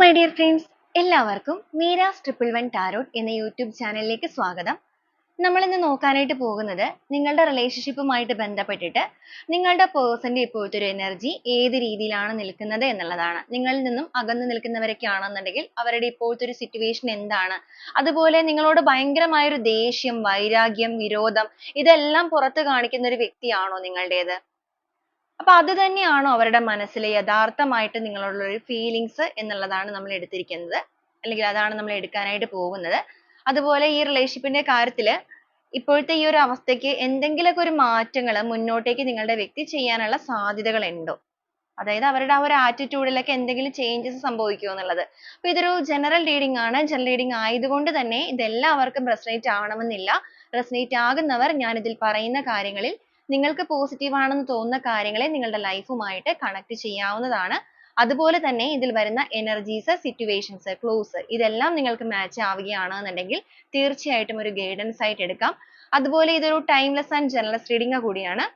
My dear friends, എല്ലാവർക്കും Meera's 111 tarot എന്ന YouTube ചാനലിലേക്ക് സ്വാഗതം. നമ്മൾ ഇന്ന് നോക്കാനായിട്ട് പോകുന്നത് നിങ്ങളുടെ റിലേഷൻഷിപ്പുമായിട്ട് ബന്ധപ്പെട്ടിട്ട് നിങ്ങളുടെ പേഴ്സന്റെ ഇപ്പോഴത്തെ ഒരു എനർജി ഏത് രീതിയിലാണ് നിൽക്കുന്നത് എന്നുള്ളതാണ്. നിങ്ങളിൽ നിന്നും അകന്നു നിൽക്കുന്നവരൊക്കെ ആണെന്നുണ്ടെങ്കിൽ അവരുടെ ഇപ്പോഴത്തെ ഒരു സിറ്റുവേഷൻ എന്താണ്, അതുപോലെ നിങ്ങളോട് ഭയങ്കരമായൊരു ദേഷ്യം, വൈരാഗ്യം, വിരോധം ഇതെല്ലാം പുറത്ത് കാണിക്കുന്ന ഒരു വ്യക്തിയാണോ നിങ്ങളുടേത്? അപ്പൊ അത് തന്നെയാണോ അവരുടെ മനസ്സിലെ യഥാർത്ഥമായിട്ട് നിങ്ങളോടുള്ള ഒരു ഫീലിങ്സ് എന്നുള്ളതാണ് നമ്മൾ എടുത്തിരിക്കുന്നത്, അല്ലെങ്കിൽ അതാണ് നമ്മൾ എടുക്കാനായിട്ട് പോകുന്നത്. അതുപോലെ ഈ റിലേഷൻഷിപ്പിന്റെ കാര്യത്തില് ഇപ്പോഴത്തെ ഈ ഒരു അവസ്ഥയ്ക്ക് എന്തെങ്കിലുമൊക്കെ ഒരു മാറ്റങ്ങൾ മുന്നോട്ടേക്ക് നിങ്ങളുടെ വ്യക്തി ചെയ്യാനുള്ള സാധ്യതകൾ ഉണ്ടോ? അതായത് അവരുടെ ആ ഒരു ആറ്റിറ്റ്യൂഡിലൊക്കെ എന്തെങ്കിലും ചേഞ്ചസ് സംഭവിക്കുമോ എന്നുള്ളത്. അപ്പൊ ഇതൊരു ജനറൽ റീഡിംഗ് ആണ്. ജനറൽ റീഡിംഗ് ആയതുകൊണ്ട് തന്നെ ഇതെല്ലാവർക്കും റെസനേറ്റ് ആവണമെന്നില്ല. റെസനേറ്റ് ആകുന്നവർ ഞാൻ ഇതിൽ പറയുന്ന കാര്യങ്ങളിൽ നിങ്ങൾക്ക് പോസിറ്റീവ് ആണെന്ന് തോന്നുന്ന കാര്യങ്ങളെ നിങ്ങളുടെ ലൈഫുമായിട്ട് കണക്ട് ചെയ്യാവുന്നതാണ്. അതുപോലെ തന്നെ ഇതിൽ വരുന്ന എനർജീസ്, സിറ്റുവേഷൻസ്, ക്ലൂസ് ഇതെല്ലാം നിങ്ങൾക്ക് മാച്ച് ആവുകയാണെന്നുണ്ടെങ്കിൽ തീർച്ചയായിട്ടും ഒരു ഗൈഡൻസ് ആയിട്ട് എടുക്കാം. അതുപോലെ ഇതൊരു ടൈംലെസ് ആൻഡ് ജനറൽ റീഡിംഗ് കൂടിയാണ്.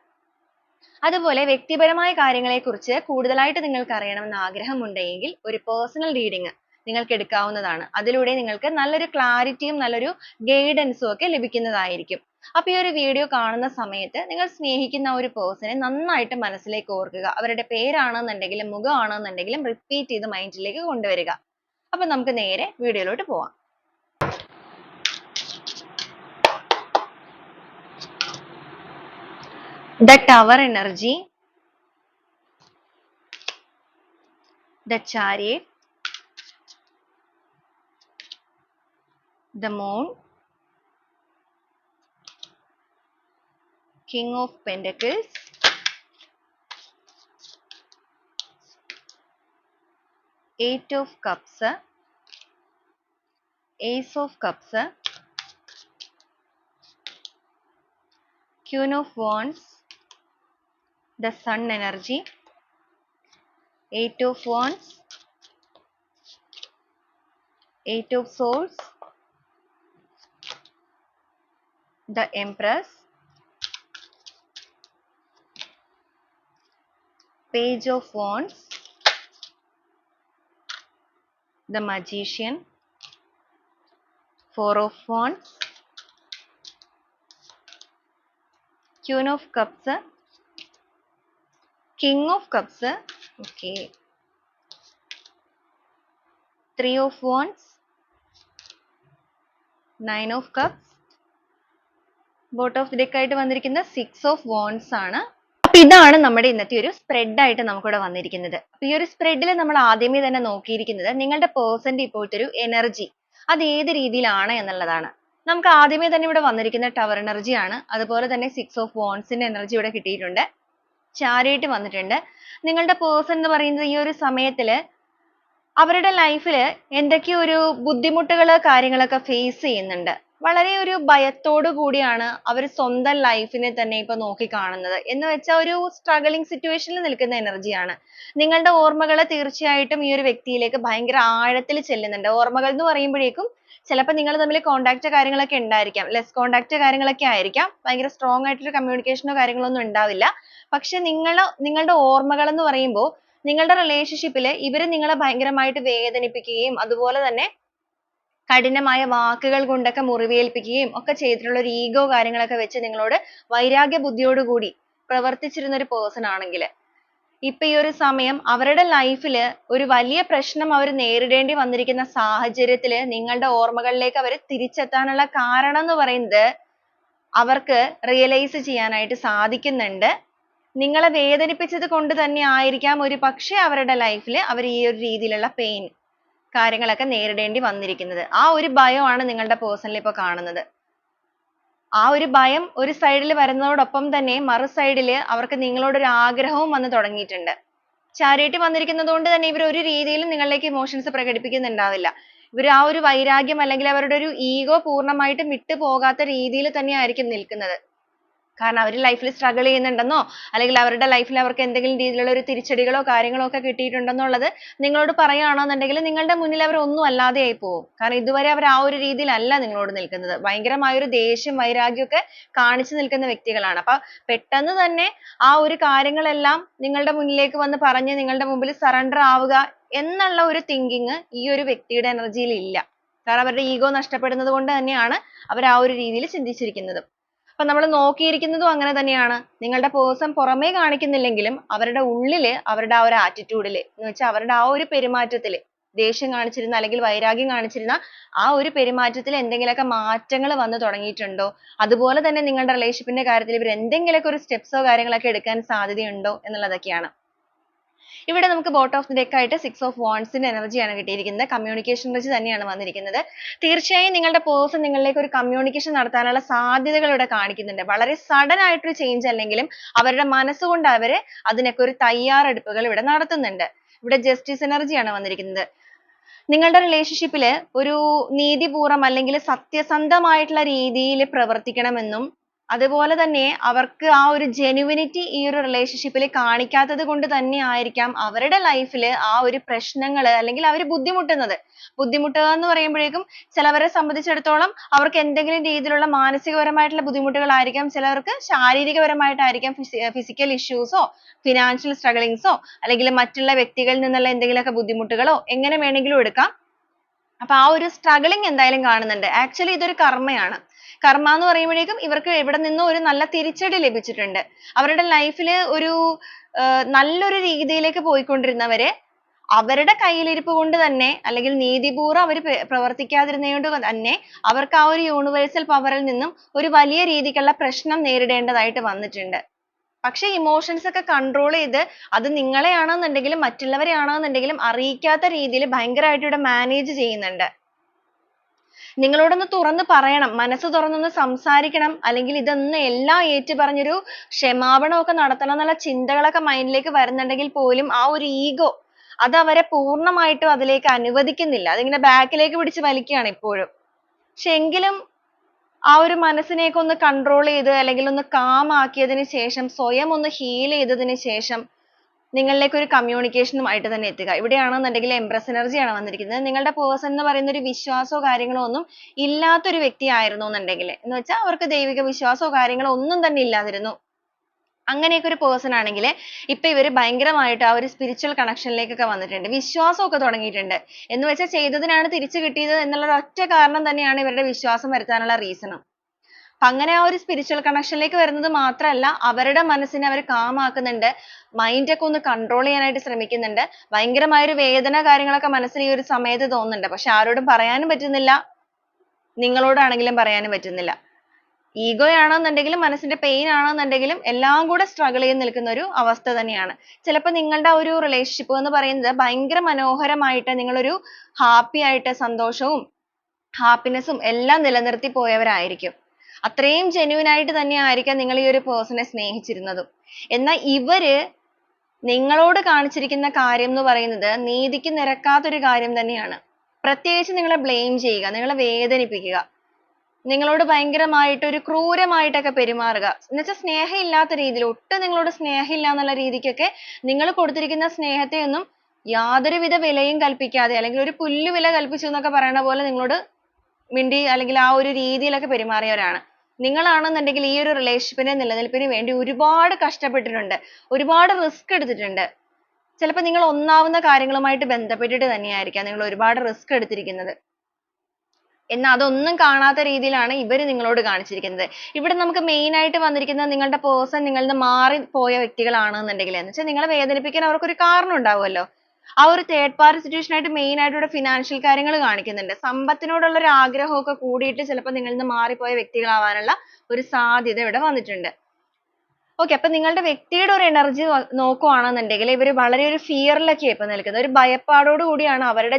അതുപോലെ വ്യക്തിപരമായ കാര്യങ്ങളെക്കുറിച്ച് കൂടുതലായിട്ട് നിങ്ങൾക്ക് അറിയണമെന്ന് ആഗ്രഹമുണ്ടെങ്കിൽ ഒരു പേഴ്സണൽ റീഡിംഗ് നിങ്ങൾക്ക് എടുക്കാവുന്നതാണ്. അതിലൂടെ നിങ്ങൾക്ക് നല്ലൊരു ക്ലാരിറ്റിയും നല്ലൊരു ഗൈഡൻസും ഒക്കെ ലഭിക്കുന്നതായിരിക്കും. അപ്പോൾ ഈ ഒരു വീഡിയോ കാണുന്ന സമയത്ത് നിങ്ങൾ സ്നേഹിക്കുന്ന ഒരു പേഴ്സണെ നന്നായിട്ട് മനസ്സിലേക്ക് ഓർക്കുക. അവരുടെ പേരാണെന്നുണ്ടെങ്കിലും മുഖമാണെന്നുണ്ടെങ്കിലും റിപ്പീറ്റ് ചെയ്ത് മൈൻഡിലേക്ക് കൊണ്ടുവരിക. അപ്പോൾ നമുക്ക് നേരെ വീഡിയോയിലോട്ട് പോവാം. The Tower energy, the Chariot, the Moon, King of Pentacles, Eight of Cups, Ace of Cups, Queen of Wands, the Sun energy, Eight of Wands, Eight of Swords, the Empress, Page of Wands, the Magician, Four of Wands, Queen of Cups, King of Cups, okay, Three of Wands, Nine of Cups, bottom of the deck ആയിട്ട് വന്നിരിക്കുന്ന six of wands ആണ്. അപ്പൊ ഇതാണ് നമ്മുടെ ഇന്നത്തെ ഒരു spread ആയിട്ട് നമുക്കിവിടെ വന്നിരിക്കുന്നത്. അപ്പൊ ഈ ഒരു സ്പ്രെഡിൽ നമ്മൾ ആദ്യമേ തന്നെ നോക്കിയിരിക്കുന്നത് നിങ്ങളുടെ പേഴ്സന്റെ ഇപ്പോഴത്തെ ഒരു എനർജി അത് ഏത് രീതിയിലാണ് എന്നുള്ളതാണ്. നമുക്ക് ആദ്യമേ തന്നെ ഇവിടെ വന്നിരിക്കുന്ന ടവർ എനർജി ആണ്. അതുപോലെ തന്നെ സിക്സ് ഓഫ് വോൺസിന്റെ എനർജി ഇവിടെ കിട്ടിയിട്ടുണ്ട്. ചാരിയറ്റ് വന്നിട്ടുണ്ട്. നിങ്ങളുടെ പേഴ്സൺ എന്ന് പറയുന്നത് ഈ ഒരു സമയത്തില് അവരുടെ ലൈഫിൽ എന്തൊക്കെയോ ഒരു ബുദ്ധിമുട്ടുകൾ കാര്യങ്ങളൊക്കെ ഫേസ് ചെയ്യുന്നുണ്ട്. വളരെ ഒരു ഭയത്തോടു കൂടിയാണ് അവർ സ്വന്തം ലൈഫിനെ തന്നെ ഇപ്പൊ നോക്കി കാണുന്നത്. എന്ന് വെച്ചാൽ ഒരു സ്ട്രഗിളിംഗ് സിറ്റുവേഷനിൽ നിൽക്കുന്ന എനർജിയാണ്. നിങ്ങളുടെ ഓർമ്മകൾ തീർച്ചയായിട്ടും ഈ ഒരു വ്യക്തിയിലേക്ക് ഭയങ്കര ആഴത്തിൽ ചെല്ലുന്നുണ്ട്. ഓർമ്മകൾ എന്ന് പറയുമ്പോഴേക്കും ചിലപ്പോൾ നിങ്ങൾ തമ്മിൽ കോണ്ടാക്ട് കാര്യങ്ങളൊക്കെ ഉണ്ടായിരിക്കാം, ലെസ് കോണ്ടാക്ട് കാര്യങ്ങളൊക്കെ ആയിരിക്കാം, ഭയങ്കര സ്ട്രോങ് ആയിട്ടൊരു കമ്മ്യൂണിക്കേഷനോ കാര്യങ്ങളൊന്നും ഉണ്ടാവില്ല. പക്ഷെ നിങ്ങളുടെ ഓർമ്മകൾ എന്ന് പറയുമ്പോൾ നിങ്ങളുടെ റിലേഷൻഷിപ്പിൽ ഇവർ നിങ്ങളെ ഭയങ്കരമായിട്ട് വേദനിപ്പിക്കുകയും അതുപോലെ തന്നെ കഠിനമായ വാക്കുകൾ കൊണ്ടൊക്കെ മുറിവേൽപ്പിക്കുകയും ഒക്കെ ചെയ്തിട്ടുള്ള ഒരു ഈഗോ കാര്യങ്ങളൊക്കെ വെച്ച് നിങ്ങളോട് വൈരാഗ്യ ബുദ്ധിയോടുകൂടി പ്രവർത്തിച്ചിരുന്ന ഒരു പേഴ്സൺ ആണെങ്കിൽ ഇപ്പൊ ഈ ഒരു സമയം അവരുടെ ലൈഫിൽ ഒരു വലിയ പ്രശ്നം അവർ നേരിടേണ്ടി വന്നിരിക്കുന്ന സാഹചര്യത്തിൽ നിങ്ങളുടെ ഓർമ്മകളിലേക്ക് അവർ തിരിച്ചെത്താനുള്ള കാരണം എന്ന് പറയുന്നത് അവർക്ക് റിയലൈസ് ചെയ്യാനായിട്ട് സാധിക്കുന്നുണ്ട്. നിങ്ങളെ വേദനിപ്പിച്ചത് കൊണ്ട് തന്നെ ആയിരിക്കാം ഒരു പക്ഷേ അവരുടെ ലൈഫിൽ അവർ ഈ ഒരു രീതിയിലുള്ള പെയിൻ കാര്യങ്ങളൊക്കെ നേരിടേണ്ടി വന്നിരിക്കുന്നത്. ആ ഒരു ഭയമാണ് നിങ്ങളുടെ പേഴ്സണിൽ ഇപ്പോൾ കാണുന്നത്. ആ ഒരു ഭയം ഒരു സൈഡിൽ വരുന്നതോടൊപ്പം തന്നെ മറു സൈഡിൽ അവർക്ക് നിങ്ങളോട് ഒരു ആഗ്രഹവും വന്ന് തുടങ്ങിയിട്ടുണ്ട്. ചാരിയറ്റ് വന്നിരിക്കുന്നത് കൊണ്ട് തന്നെ ഇവർ ഒരു രീതിയിലും നിങ്ങളിലേക്ക് ഇമോഷൻസ് പ്രകടിപ്പിക്കുന്നുണ്ടാവില്ല. ഇവർ ആ ഒരു വൈരാഗ്യം അല്ലെങ്കിൽ അവരുടെ ഒരു ഈഗോ പൂർണ്ണമായിട്ടും വിട്ടു പോകാത്ത രീതിയിൽ തന്നെയായിരിക്കും നിൽക്കുന്നത്. കാരണം അവർ ലൈഫിൽ സ്ട്രഗിൾ ചെയ്യുന്നുണ്ടെന്നോ അല്ലെങ്കിൽ അവരുടെ ലൈഫിൽ അവർക്ക് എന്തെങ്കിലും രീതിയിലുള്ള ഒരു തിരിച്ചടികളോ കാര്യങ്ങളോ ഒക്കെ കിട്ടിയിട്ടുണ്ടെന്നുള്ളത് നിങ്ങളോട് പറയുകയാണെന്നുണ്ടെങ്കിൽ നിങ്ങളുടെ മുന്നിൽ അവർ ഒന്നും അല്ലാതെ ആയി പോകും. കാരണം ഇതുവരെ അവർ ആ ഒരു രീതിയിലല്ല നിങ്ങളോട് നിൽക്കുന്നത്. ഭയങ്കരമായ ഒരു ദേഷ്യം, വൈരാഗ്യമൊക്കെ കാണിച്ചു നിൽക്കുന്ന വ്യക്തികളാണ്. അപ്പൊ പെട്ടെന്ന് തന്നെ ആ ഒരു കാര്യങ്ങളെല്ലാം നിങ്ങളുടെ മുന്നിലേക്ക് വന്ന് പറഞ്ഞ് നിങ്ങളുടെ മുമ്പിൽ സറണ്ടർ ആവുക എന്നുള്ള ഒരു തിങ്കിങ് ഈ ഒരു വ്യക്തിയുടെ എനർജിയിൽ ഇല്ല. കാരണം അവരുടെ ഈഗോ നഷ്ടപ്പെടുന്നത് കൊണ്ട് തന്നെയാണ് അവർ ആ ഒരു രീതിയിൽ ചിന്തിച്ചിരിക്കുന്നത്. അപ്പൊ നമ്മൾ നോക്കിയിരിക്കുന്നതും അങ്ങനെ തന്നെയാണ്. നിങ്ങളുടെ പേഴ്സൺ പുറമേ കാണിക്കുന്നില്ലെങ്കിലും അവരുടെ ഉള്ളില് അവരുടെ ആ ഒരു ആറ്റിറ്റ്യൂഡില് എന്ന് വെച്ചാൽ അവരുടെ ആ ഒരു പെരുമാറ്റത്തില് ദേഷ്യം കാണിച്ചിരുന്ന അല്ലെങ്കിൽ വൈരാഗ്യം കാണിച്ചിരുന്ന ആ ഒരു പെരുമാറ്റത്തിൽ എന്തെങ്കിലുമൊക്കെ മാറ്റങ്ങൾ വന്നു തുടങ്ങിയിട്ടുണ്ടോ? അതുപോലെ തന്നെ നിങ്ങളുടെ റിലേഷൻഷിപ്പിന്റെ കാര്യത്തിൽ ഇവർ എന്തെങ്കിലുമൊക്കെ ഒരു സ്റ്റെപ്സോ കാര്യങ്ങളൊക്കെ എടുക്കാൻ സാധ്യതയുണ്ടോ എന്നുള്ളതൊക്കെയാണ്. ഇവിടെ നമുക്ക് ബോട്ടം ഓഫ് ദി ഡെക്ക് ആയിട്ട് 6 ഓഫ് വാണ്ട്സിന്റെ എനർജിയാണ് കിട്ടിയിരിക്കുന്നത്. കമ്മ്യൂണിക്കേഷൻ റിച്ച് തന്നെയാണ് വന്നിരിക്കുന്നത്. തീർച്ചയായും നിങ്ങളുടെ പേഴ്സൺ നിങ്ങളിലേക്ക് ഒരു കമ്മ്യൂണിക്കേഷൻ നടത്താനുള്ള സാധ്യതകൾ ഇവിടെ കാണിക്കുന്നുണ്ട്. വളരെ സഡൻ ആയിട്ടൊരു ചേഞ്ച് അല്ലെങ്കിലും അവരുടെ മനസ്സുകൊണ്ട് അവര് അതിനൊക്കെ ഒരു തയ്യാറെടുപ്പുകൾ ഇവിടെ നടത്തുന്നുണ്ട്. ഇവിടെ ജസ്റ്റിസ് എനർജിയാണ് വന്നിരിക്കുന്നത്. നിങ്ങളുടെ റിലേഷൻഷിപ്പിൽ ഒരു നീതിപൂർവം അല്ലെങ്കിൽ സത്യസന്ധമായിട്ടുള്ള രീതിയിൽ പ്രവർത്തിക്കണമെന്നും അതുപോലെ തന്നെ അവർക്ക് ആ ഒരു ജെനുവിനിറ്റി ഈ ഒരു റിലേഷൻഷിപ്പിൽ കാണിക്കാത്തത് കൊണ്ട് തന്നെ ആയിരിക്കാം അവരുടെ ലൈഫിൽ ആ ഒരു പ്രശ്നങ്ങൾ അല്ലെങ്കിൽ അവർ ബുദ്ധിമുട്ടുക എന്ന് പറയുമ്പോഴേക്കും ചിലവരെ സംബന്ധിച്ചിടത്തോളം അവർക്ക് എന്തെങ്കിലും രീതിയിലുള്ള മാനസികപരമായിട്ടുള്ള ബുദ്ധിമുട്ടുകളായിരിക്കാം, ചിലവർക്ക് ശാരീരികപരമായിട്ടായിരിക്കാം, ഫിസിക്കൽ ഇഷ്യൂസോ ഫിനാൻഷ്യൽ സ്ട്രഗിളിങ്സോ അല്ലെങ്കിൽ മറ്റുള്ള വ്യക്തികളിൽ നിന്നുള്ള എന്തെങ്കിലുമൊക്കെ ബുദ്ധിമുട്ടുകളോ എങ്ങനെ വേണമെങ്കിലും എടുക്കാം. അപ്പൊ ആ ഒരു സ്ട്രഗിളിങ് എന്തായാലും കാണുന്നുണ്ട്. ആക്ച്വലി ഇതൊരു കർമ്മയാണ്. കർമ്മ എന്ന് പറയുമ്പോഴേക്കും ഇവർക്ക് എവിടെ നിന്നോ ഒരു നല്ല തിരിച്ചടി ലഭിച്ചിട്ടുണ്ട്. അവരുടെ ലൈഫിൽ ഒരു നല്ലൊരു രീതിയിലേക്ക് പോയിക്കൊണ്ടിരുന്നവരെ അവരുടെ കയ്യിലിരിപ്പ് കൊണ്ട് തന്നെ അല്ലെങ്കിൽ നീതിപൂർവ്വം അവർ പ്രവർത്തിക്കാതിരുന്നത് കൊണ്ട് തന്നെ അവർക്ക് ആ ഒരു യൂണിവേഴ്സൽ പവറിൽ നിന്നും ഒരു വലിയ രീതിക്കുള്ള പ്രശ്നം നേരിടേണ്ടതായിട്ട് വന്നിട്ടുണ്ട്. പക്ഷെ ഇമോഷൻസ് ഒക്കെ കൺട്രോൾ ചെയ്ത് അത് നിങ്ങളെയാണെന്നുണ്ടെങ്കിലും മറ്റുള്ളവരെയാണെന്നുണ്ടെങ്കിലും അറിയിക്കാത്ത രീതിയിൽ ഭയങ്കരമായിട്ട് ഇവിടെ മാനേജ് ചെയ്യുന്നുണ്ട്. നിങ്ങളോടൊന്ന് തുറന്ന് പറയണം, മനസ്സ് തുറന്നൊന്ന് സംസാരിക്കണം, അല്ലെങ്കിൽ ഇതൊന്ന് എല്ലാം ഏറ്റുപറഞ്ഞൊരു ക്ഷമാപണമൊക്കെ നടത്തണം എന്നുള്ള ചിന്തകളൊക്കെ മൈൻഡിലേക്ക് വരുന്നുണ്ടെങ്കിൽ പോലും ആ ഒരു ഈഗോ അത് അവരെ പൂർണ്ണമായിട്ടും അതിലേക്ക് അനുവദിക്കുന്നില്ല. അതിങ്ങനെ ബാക്കിലേക്ക് പിടിച്ച് വലിക്കുകയാണ് ഇപ്പോഴും. പക്ഷെ എങ്കിലും ആ ഒരു മനസ്സിനെയൊക്കെ ഒന്ന് കൺട്രോൾ ചെയ്ത് അല്ലെങ്കിൽ ഒന്ന് കാം ആക്കിയതിന് ശേഷം സ്വയം ഒന്ന് ഹീൽ ചെയ്തതിന് ശേഷം നിങ്ങളിലേക്ക് ഒരു കമ്മ്യൂണിക്കേഷനുമായിട്ട് തന്നെ എത്തുക. ഇവിടെയാണെന്നുണ്ടെങ്കിൽ എംപ്രസ് എനർജിയാണ് വന്നിരിക്കുന്നത്. നിങ്ങളുടെ പേഴ്സൺ എന്ന് പറയുന്ന ഒരു വിശ്വാസമോ കാര്യങ്ങളോ ഒന്നും ഇല്ലാത്തൊരു വ്യക്തി ആയിരുന്നു എന്നുണ്ടെങ്കിൽ എന്ന് വെച്ചാൽ അവർക്ക് ദൈവിക വിശ്വാസമോ കാര്യങ്ങളോ ഒന്നും തന്നെ ഇല്ലാതിരുന്നു. അങ്ങനെയൊക്കെ ഒരു പേഴ്സൺ ആണെങ്കിൽ ഇപ്പൊ ഇവര് ഭയങ്കരമായിട്ട് ആ ഒരു സ്പിരിച്വൽ കണക്ഷനിലേക്കൊക്കെ വന്നിട്ടുണ്ട്. വിശ്വാസമൊക്കെ തുടങ്ങിയിട്ടുണ്ട്. എന്ന് വെച്ചാൽ ചെയ്തതിനാണ് തിരിച്ചു കിട്ടിയത് എന്നുള്ള ഒറ്റ കാരണം തന്നെയാണ് ഇവരുടെ വിശ്വാസം വരുത്താനുള്ള റീസണും. അങ്ങനെ ആ ഒരു സ്പിരിച്വൽ കണക്ഷനിലേക്ക് വരുന്നത് മാത്രമല്ല അവരുടെ മനസ്സിനെ അവർ കാം ആക്കുന്നുണ്ട്. മൈൻഡ് ഒക്കെ ഒന്ന് കൺട്രോൾ ചെയ്യാനായിട്ട് ശ്രമിക്കുന്നുണ്ട്. ഭയങ്കരമായ ഒരു വേദന കാര്യങ്ങളൊക്കെ മനസ്സിൽ ഈ ഒരു സമയത്ത് തോന്നുന്നുണ്ട്. പക്ഷെ ആരോടും പറയാനും പറ്റുന്നില്ല, നിങ്ങളോടാണെങ്കിലും പറയാനും പറ്റുന്നില്ല. ഈഗോ ആണെന്നുണ്ടെങ്കിലും മനസ്സിന്റെ പെയിൻ ആണെന്നുണ്ടെങ്കിലും എല്ലാം കൂടെ സ്ട്രഗിൾ ചെയ്ത് നിൽക്കുന്ന ഒരു അവസ്ഥ തന്നെയാണ്. ചിലപ്പോൾ നിങ്ങളുടെ ആ ഒരു റിലേഷൻഷിപ്പ് എന്ന് പറയുന്നത് ഭയങ്കര മനോഹരമായിട്ട് നിങ്ങളൊരു ഹാപ്പി ആയിട്ട് സന്തോഷവും ഹാപ്പിനെസ്സും എല്ലാം നിലനിർത്തി പോയവരായിരിക്കും. അത്രയും ജെന്യൂൻ ആയിട്ട് തന്നെ ആയിരിക്കാം നിങ്ങൾ ഈ ഒരു പേഴ്സണെ സ്നേഹിച്ചിരുന്നതും. എന്നാൽ ഇവര് നിങ്ങളോട് കാണിച്ചിരിക്കുന്ന കാര്യം എന്ന് പറയുന്നത് നീതിക്ക് നിരക്കാത്തൊരു കാര്യം തന്നെയാണ്. പ്രത്യേകിച്ച് നിങ്ങളെ ബ്ലെയിം ചെയ്യുക, നിങ്ങളെ വേദനിപ്പിക്കുക, നിങ്ങളോട് ഭയങ്കരമായിട്ട് ഒരു ക്രൂരമായിട്ടൊക്കെ പെരുമാറുക എന്നുവെച്ചാൽ സ്നേഹമില്ലാത്ത രീതിയിൽ, ഒട്ടും നിങ്ങളോട് സ്നേഹമില്ല എന്നുള്ള രീതിക്കൊക്കെ നിങ്ങൾ കൊടുത്തിരിക്കുന്ന സ്നേഹത്തെ ഒന്നും യാതൊരുവിധ വിലയും കൽപ്പിക്കാതെ അല്ലെങ്കിൽ ഒരു പുല്ലുവില കൽപ്പിച്ചു എന്നൊക്കെ പറയുന്ന പോലെ നിങ്ങളോട് മിണ്ടി അല്ലെങ്കിൽ ആ ഒരു രീതിയിലൊക്കെ പെരുമാറിയവരാണ്. നിങ്ങളാണെന്നുണ്ടെങ്കിൽ ഈ ഒരു റിലേഷൻഷിപ്പിന്റെ നിലനിൽപ്പിന് വേണ്ടി ഒരുപാട് കഷ്ടപ്പെട്ടിട്ടുണ്ട്, ഒരുപാട് റിസ്ക് എടുത്തിട്ടുണ്ട്. ചിലപ്പോൾ നിങ്ങൾ ഒന്നാവുന്ന കാര്യങ്ങളുമായിട്ട് ബന്ധപ്പെട്ടിട്ട് തന്നെയായിരിക്കാം നിങ്ങൾ ഒരുപാട് റിസ്ക് എടുത്തിരിക്കുന്നത്. എന്നാൽ അതൊന്നും കാണാത്ത രീതിയിലാണ് ഇവർ നിങ്ങളോട് കാണിച്ചിരിക്കുന്നത്. ഇവിടെ നമുക്ക് മെയിൻ ആയിട്ട് വന്നിരിക്കുന്നത് നിങ്ങളുടെ പേഴ്സൺ നിങ്ങളിൽ നിന്ന് മാറി പോയ വ്യക്തികളാണെന്നുണ്ടെങ്കിൽ എന്ന് വെച്ചാൽ നിങ്ങളെ വേദനിപ്പിക്കാൻ അവർക്കൊരു കാരണം ഉണ്ടാവുമല്ലോ. ആ ഒരു തേർഡ് പാർട്ടി സിറ്റുവേഷൻ ആയിട്ട് മെയിൻ ആയിട്ട് ഇവിടെ ഫിനാൻഷ്യൽ കാര്യങ്ങൾ കാണിക്കുന്നുണ്ട്. സമ്പത്തിനോടുള്ള ഒരു ആഗ്രഹമൊക്കെ കൂടിയിട്ട് ചിലപ്പോൾ നിങ്ങളിൽ നിന്ന് മാറിപ്പോയ വ്യക്തികളാവാനുള്ള ഒരു സാധ്യത ഇവിടെ വന്നിട്ടുണ്ട്. ഓക്കെ, അപ്പൊ നിങ്ങളുടെ വ്യക്തിയുടെ ഒരു എനർജി നോക്കുവാണെന്നുണ്ടെങ്കിൽ ഇവർ വളരെ ഒരു ഫിയറിലൊക്കെ ഇപ്പൊ നിൽക്കുന്നത്. ഒരു ഭയപ്പാടോട് കൂടിയാണ് അവരുടെ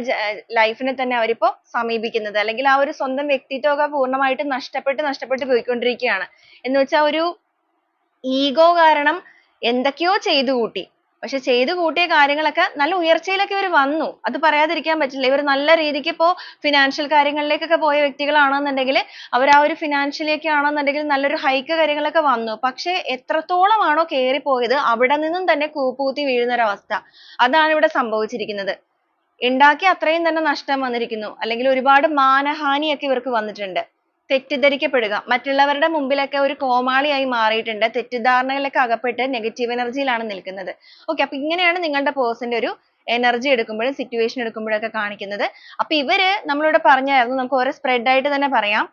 ലൈഫിനെ തന്നെ അവരിപ്പോ സമീപിക്കുന്നത്. അല്ലെങ്കിൽ ആ ഒരു സ്വന്തം വ്യക്തിത്വമൊക്കെ പൂർണ്ണമായിട്ട് നഷ്ടപ്പെട്ട് പോയിക്കൊണ്ടിരിക്കുകയാണ്. എന്ന് വെച്ചാൽ ഒരു ഈഗോ കാരണം എന്തൊക്കെയോ ചെയ്തു കൂട്ടി. പക്ഷെ ചെയ്തു കൂട്ടിയ കാര്യങ്ങളൊക്കെ നല്ല ഉയർച്ചയിലൊക്കെ ഇവർ വന്നു, അത് പറയാതിരിക്കാൻ പറ്റില്ല. ഇവർ നല്ല രീതിക്ക് ഇപ്പോ ഫിനാൻഷ്യൽ കാര്യങ്ങളിലേക്കൊക്കെ പോയ വ്യക്തികളാണെന്നുണ്ടെങ്കിൽ അവർ ആ ഒരു ഫിനാൻഷ്യലി ഒക്കെ ആണെന്നുണ്ടെങ്കിൽ നല്ലൊരു ഹൈക്ക് കാര്യങ്ങളൊക്കെ വന്നു. പക്ഷെ എത്രത്തോളമാണോ കേറിപ്പോയത് അവിടെ നിന്നും തന്നെ കൂപ്പുകുത്തി വീഴുന്ന ഒരു അവസ്ഥ, അതാണ് ഇവിടെ സംഭവിച്ചിരിക്കുന്നത്. ഉണ്ടാക്കി അത്രയും തന്നെ നഷ്ടം വന്നിരിക്കുന്നു. അല്ലെങ്കിൽ ഒരുപാട് മാനഹാനിയൊക്കെ ഇവർക്ക് വന്നിട്ടുണ്ട്. തെറ്റിദ്ധരിക്കപ്പെടുക, മറ്റുള്ളവരുടെ മുമ്പിലൊക്കെ ഒരു കോമാളിയായി മാറിയിട്ടുണ്ട്. തെറ്റിദ്ധാരണകളിലൊക്കെ അകപ്പെട്ട് നെഗറ്റീവ് എനർജിയിലാണ് നിൽക്കുന്നത്. ഓക്കെ, അപ്പൊ ഇങ്ങനെയാണ് നിങ്ങളുടെ പേഴ്സന്റെ ഒരു എനർജി എടുക്കുമ്പോഴും സിറ്റുവേഷൻ എടുക്കുമ്പോഴൊക്കെ കാണിക്കുന്നത്. അപ്പൊ ഇവര് നമ്മളിവിടെ പറഞ്ഞായിരുന്നു, നമുക്ക് ഓരോ സ്പ്രെഡ് ആയിട്ട് തന്നെ പറയാം.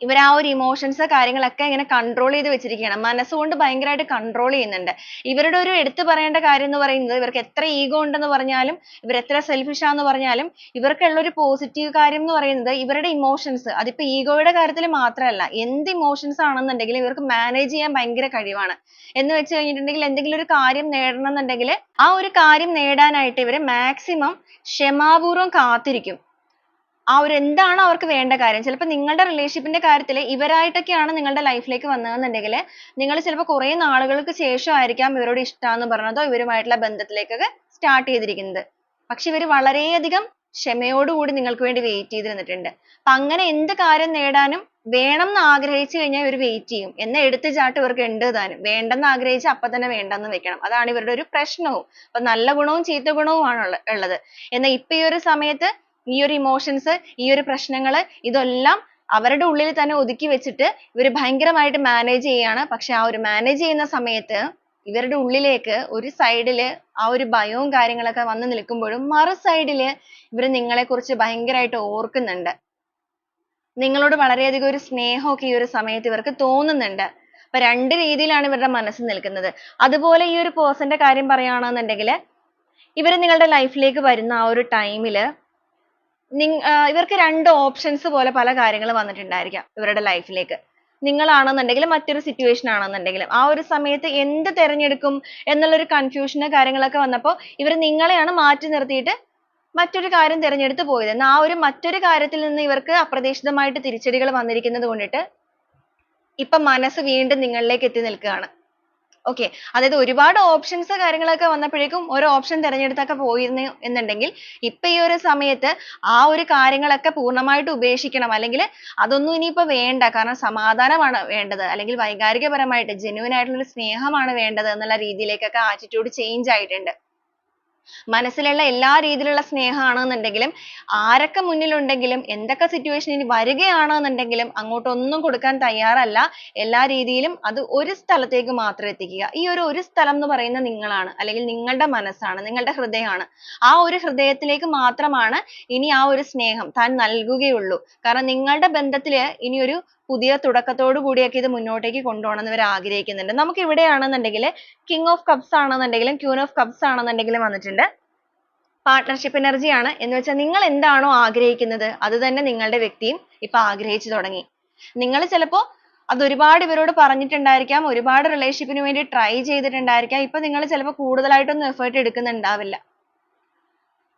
ഇവർ ആ ഒരു ഇമോഷൻസ് കാര്യങ്ങളൊക്കെ ഇങ്ങനെ കൺട്രോൾ ചെയ്ത് വെച്ചിരിക്കുകയാണ്. മനസ്സുകൊണ്ട് ഭയങ്കരമായിട്ട് കൺട്രോൾ ചെയ്യുന്നുണ്ട്. ഇവരുടെ ഒരു എടുത്തു പറയേണ്ട കാര്യം എന്ന് പറയുന്നത്, ഇവർക്ക് എത്ര ഈഗോ ഉണ്ടെന്ന് പറഞ്ഞാലും ഇവർ എത്ര സെൽഫിഷ് ആണെന്ന് പറഞ്ഞാലും ഇവർക്കുള്ള ഒരു പോസിറ്റീവ് കാര്യം എന്ന് പറയുന്നത് ഇവരുടെ ഇമോഷൻസ്. അതിപ്പോ ഈഗോയുടെ കാര്യത്തിൽ മാത്രമല്ല, എന്ത് ഇമോഷൻസ് ആണെന്നുണ്ടെങ്കിലും ഇവർക്ക് മാനേജ് ചെയ്യാൻ ഭയങ്കര കഴിവാണ്. എന്ന് വെച്ച് കഴിഞ്ഞിട്ടുണ്ടെങ്കിൽ എന്തെങ്കിലും ഒരു കാര്യം നേടണം എന്നുണ്ടെങ്കിൽ ആ ഒരു കാര്യം നേടാനായിട്ട് ഇവർ മാക്സിമം ക്ഷമാപൂർവ്വം കാത്തിരിക്കും. ആ ഒരു എന്താണ് അവർക്ക് വേണ്ട കാര്യം. ചിലപ്പോൾ നിങ്ങളുടെ റിലേഷൻഷിപ്പിന്റെ കാര്യത്തിൽ ഇവരായിട്ടൊക്കെയാണ് നിങ്ങളുടെ ലൈഫിലേക്ക് വന്നതെന്നുണ്ടെങ്കിൽ നിങ്ങൾ ചിലപ്പോൾ കുറേ നാളുകൾക്ക് ശേഷമായിരിക്കാം ഇവരോട് ഇഷ്ടമാണെന്ന് പറഞ്ഞതോ ഇവരുമായിട്ടുള്ള ബന്ധത്തിലേക്കൊക്കെ സ്റ്റാർട്ട് ചെയ്തിരിക്കുന്നത്. പക്ഷെ ഇവർ വളരെയധികം ക്ഷമയോടുകൂടി നിങ്ങൾക്ക് വേണ്ടി വെയിറ്റ് ചെയ്തിരുന്നിട്ടുണ്ട്. അപ്പൊ അങ്ങനെ എന്ത് കാര്യം നേടാനും വേണം എന്ന് ആഗ്രഹിച്ചു കഴിഞ്ഞാൽ ഇവർ വെയിറ്റ് ചെയ്യും. എന്നാൽ എടുത്തുചാട്ടം ഇവർക്ക് ഉണ്ട് താനും. വേണ്ടെന്ന് ആഗ്രഹിച്ച് അപ്പൊ തന്നെ വേണ്ടെന്ന് വെക്കണം. അതാണ് ഇവരുടെ ഒരു പ്രശ്നവും. അപ്പൊ നല്ല ഗുണവും ചീത്ത ഗുണവുമാണ് ഉള്ളത്. എന്നാൽ ഇപ്പൊ ഈ ഒരു സമയത്ത് ഈ ഒരു ഇമോഷൻസ്, ഈ ഒരു പ്രശ്നങ്ങള് ഇതെല്ലാം അവരുടെ ഉള്ളിൽ തന്നെ ഒതുക്കി വെച്ചിട്ട് ഇവര് ഭയങ്കരമായിട്ട് മാനേജ് ചെയ്യാണ്. പക്ഷെ ആ ഒരു മാനേജ് ചെയ്യുന്ന സമയത്ത് ഇവരുടെ ഉള്ളിലേക്ക് ഒരു സൈഡില് ആ ഒരു ഭയവും കാര്യങ്ങളൊക്കെ വന്ന് നിൽക്കുമ്പോഴും മറു സൈഡില് ഇവര് നിങ്ങളെ കുറിച്ച് ഭയങ്കരമായിട്ട് ഓർക്കുന്നുണ്ട്. നിങ്ങളോട് വളരെയധികം ഒരു സ്നേഹമൊക്കെ ഈ ഒരു സമയത്ത് ഇവർക്ക് തോന്നുന്നുണ്ട്. അപ്പൊ രണ്ട് രീതിയിലാണ് ഇവരുടെ മനസ്സ് നിൽക്കുന്നത്. അതുപോലെ ഈ ഒരു പേഴ്സന്റെ കാര്യം പറയുകയാണെന്നുണ്ടെങ്കിൽ ഇവര് നിങ്ങളുടെ ലൈഫിലേക്ക് വരുന്ന ആ ഒരു ടൈമില് ഇവർക്ക് രണ്ട് ഓപ്ഷൻസ് പോലെ പല കാര്യങ്ങൾ വന്നിട്ടുണ്ടായിരിക്കാം ഇവരുടെ ലൈഫിലേക്ക്. നിങ്ങളാണെന്നുണ്ടെങ്കിൽ മറ്റൊരു സിറ്റുവേഷൻ ആണെന്നുണ്ടെങ്കിലും ആ ഒരു സമയത്ത് എന്ത് തിരഞ്ഞെടുക്കും എന്നുള്ളൊരു കൺഫ്യൂഷൻ കാര്യങ്ങളൊക്കെ വന്നപ്പോൾ ഇവർ നിങ്ങളെയാണ് മാറ്റി നിർത്തിയിട്ട് മറ്റൊരു കാര്യം തിരഞ്ഞെടുത്ത് പോയത്. എന്നാൽ ആ ഒരു മറ്റൊരു കാര്യത്തിൽ നിന്ന് ഇവർക്ക് അപ്രതീക്ഷിതമായിട്ട് തിരിച്ചടികൾ വന്നിരിക്കുന്നത് കൊണ്ടിട്ട് ഇപ്പൊ മനസ്സ് വീണ്ടും നിങ്ങളിലേക്ക് എത്തി നിൽക്കുകയാണ്. ഓക്കെ, അതായത് ഒരുപാട് ഓപ്ഷൻസ് കാര്യങ്ങളൊക്കെ വന്നപ്പോഴേക്കും ഓരോ ഓപ്ഷൻ തിരഞ്ഞെടുത്തൊക്കെ പോയിരുന്നു എന്നുണ്ടെങ്കിൽ ഇപ്പൊ ഈ ഒരു സമയത്ത് ആ ഒരു കാര്യങ്ങളൊക്കെ പൂർണ്ണമായിട്ട് ഉപേക്ഷിക്കണം, അല്ലെങ്കിൽ അതൊന്നും ഇനിയിപ്പോ വേണ്ട, കാരണം സമാധാനമാണ് വേണ്ടത്, അല്ലെങ്കിൽ വൈകാരികപരമായിട്ട് ജെന്യുവൻ ആയിട്ടുള്ള ഒരു സ്നേഹമാണ് വേണ്ടത് എന്നുള്ള രീതിയിലേക്കൊക്കെ ആറ്റിറ്റ്യൂഡ് ചേഞ്ച് ആയിട്ടുണ്ട്. മനസ്സിലുള്ള എല്ലാ രീതിയിലുള്ള സ്നേഹമാണെന്നുണ്ടെങ്കിലും ആരൊക്കെ മുന്നിലുണ്ടെങ്കിലും എന്തൊക്കെ സിറ്റുവേഷൻ ഇനി വരികയാണെന്നുണ്ടെങ്കിലും അങ്ങോട്ടൊന്നും കൊടുക്കാൻ തയ്യാറല്ല. എല്ലാ രീതിയിലും അത് ഒരു സ്ഥലത്തേക്ക് മാത്രം എത്തിക്കുക. ഈ ഒരു സ്ഥലം എന്ന് പറയുന്നത് നിങ്ങളാണ്, അല്ലെങ്കിൽ നിങ്ങളുടെ മനസ്സാണ്, നിങ്ങളുടെ ഹൃദയമാണ്. ആ ഒരു ഹൃദയത്തിലേക്ക് മാത്രമാണ് ഇനി ആ ഒരു സ്നേഹം താൻ നൽകുകയുള്ളൂ. കാരണം നിങ്ങളുടെ ബന്ധത്തില് ഇനി ഒരു പുതിയ തുടക്കത്തോടു കൂടിയൊക്കെ ഇത് മുന്നോട്ടേക്ക് കൊണ്ടുപോകണം എന്ന് ഇവർ ആഗ്രഹിക്കുന്നുണ്ട്. നമുക്ക് ഇവിടെയാണെന്നുണ്ടെങ്കിൽ കിങ് ഓഫ് കപ്സ് ആണെന്നുണ്ടെങ്കിലും ക്യൂൻ ഓഫ് കപ്സ് ആണെന്നുണ്ടെങ്കിലും വന്നിട്ടുണ്ട്. പാർട്ട്ണർഷിപ്പ് എനർജി ആണ്. എന്ന് വെച്ചാൽ നിങ്ങൾ എന്താണോ ആഗ്രഹിക്കുന്നത് അത് തന്നെ നിങ്ങളുടെ വ്യക്തിയും ഇപ്പൊ ആഗ്രഹിച്ചു തുടങ്ങി. നിങ്ങൾ ചിലപ്പോ അത് ഒരുപാട് ഇവരോട് പറഞ്ഞിട്ടുണ്ടായിരിക്കാം, ഒരുപാട് റിലേഷൻഷിപ്പിന് വേണ്ടി ട്രൈ ചെയ്തിട്ടുണ്ടായിരിക്കാം. ഇപ്പൊ നിങ്ങൾ ചിലപ്പോൾ കൂടുതലായിട്ടൊന്നും എഫേർട്ട് എടുക്കുന്നുണ്ടാവില്ല.